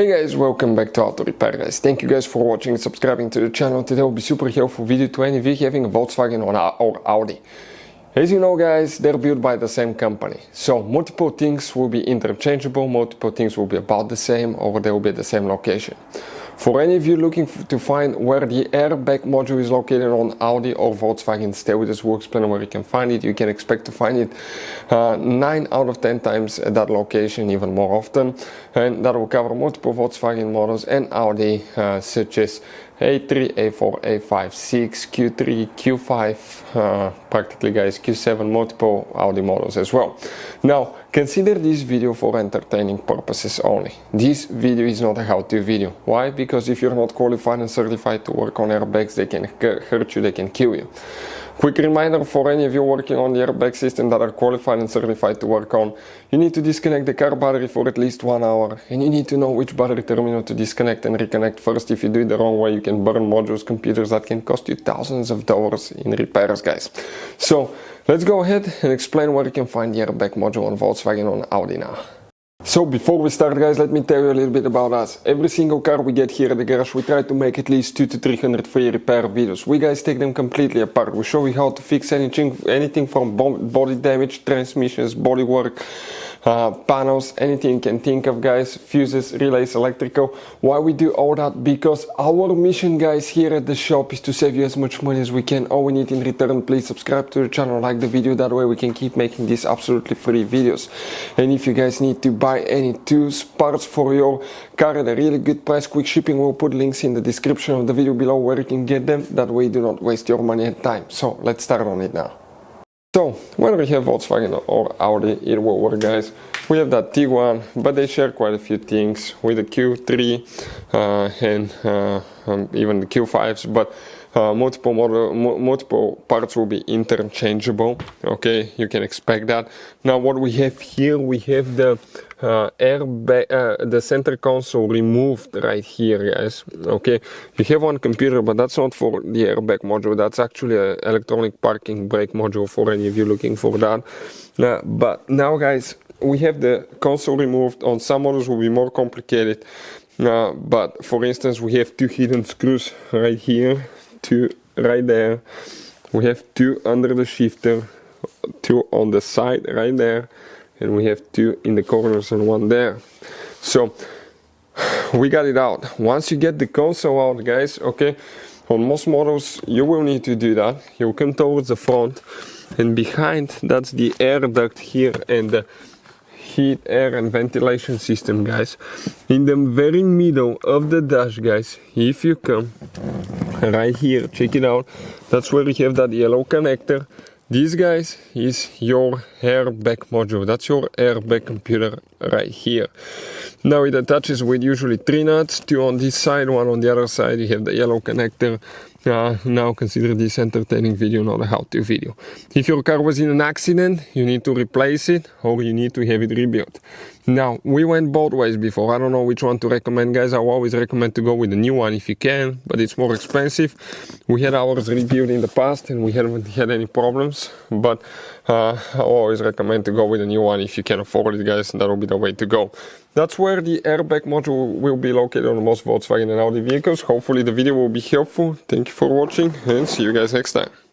Hey guys, welcome back to Auto Repair guys. Thank you guys for watching and subscribing to the channel. Today will be super helpful video to any of you having a Volkswagen or Audi. As you know guys, they're built by the same company. So multiple things will be interchangeable, multiple things will be about the same, or they will be at the same location. For any of you looking to find where the airbag module is located on Audi or Volkswagen, stay with us, we'll explain where you can find it. You can expect to find it 9 out of 10 times at that location, even more often. And that will cover multiple Volkswagen models and Audi, such as A3, A4, A5, 6, Q3, Q5, practically guys, Q7, multiple Audi models as well. Now, consider this video for entertaining purposes only. This video is not a how-to video. Why? Because if you're not qualified and certified to work on airbags, they can hurt you, they can kill you. Quick reminder for any of you working on the airbag system that are qualified and certified to work on, you need to disconnect the car battery for at least 1 hour, and you need to know which battery terminal to disconnect and reconnect first. If you do it the wrong way, you can burn modules, computers that can cost you thousands of dollars in repairs guys. So let's go ahead and explain where you can find the airbag module on Volkswagen on Audi now. So before we start guys, let me tell you a little bit about us. Every single car we get here at the garage, we try to make at least 200 to 300 free repair videos. We guys take them completely apart. We show you how to fix anything from body damage, transmissions, bodywork, panels, anything you can think of guys, fuses, relays, electrical. Why we do all that? Because our mission guys here at the shop is to save you as much money as we can. All we need in return, please subscribe to the channel, like the video, that way we can keep making these absolutely free videos. And if you guys need to buy any tools, parts for your car at a really good price, quick shipping, we'll put links in the description of the video below where you can get them. That way you do not waste your money and time. So let's start on it now. So, whether we have Volkswagen or Audi, it will work guys. We have that Tiguan, but they share quite a few things with the Q3 and even the Q5s, but multiple parts will be interchangeable. Okay, you can expect that. Now what we have here, we have the airbag, the center console removed right here guys. Okay, you have one computer, but that's not for the airbag module. That's actually an electronic parking brake module for any of you looking for that. But now guys, we have the console removed. On some models will be more complicated, but for instance we have 2 hidden screws right here, 2 right there. We have 2 under the shifter, 2 on the side right there, and we have 2 in the corners and 1 there. So we got it out. Once you get the console out guys, okay, on most models you will need to do that. You'll come towards the front, and behind that's the air duct here and the heat, air and ventilation system guys. In the very middle of the dash guys, if you come right here, check it out, that's where you have that yellow connector. This guys is your airbag module. That's your airbag computer right here. Now it attaches with usually 3 nuts, 2 on this side, 1 on the other side. You have the yellow connector. Now consider this entertaining video, not a how-to video. If your car was in an accident, you need to replace it or you need to have it rebuilt. Now, we went both ways before. I don't know which one to recommend guys. I will always recommend to go with the new one if you can, but it's more expensive. We had ours rebuilt in the past and we haven't had any problems, but I always recommend to go with the new one if you can afford it guys, and that will be the way to go. That's where the airbag module will be located on most Volkswagen and Audi vehicles. Hopefully the video will be helpful. Thank you for watching and see you guys next time.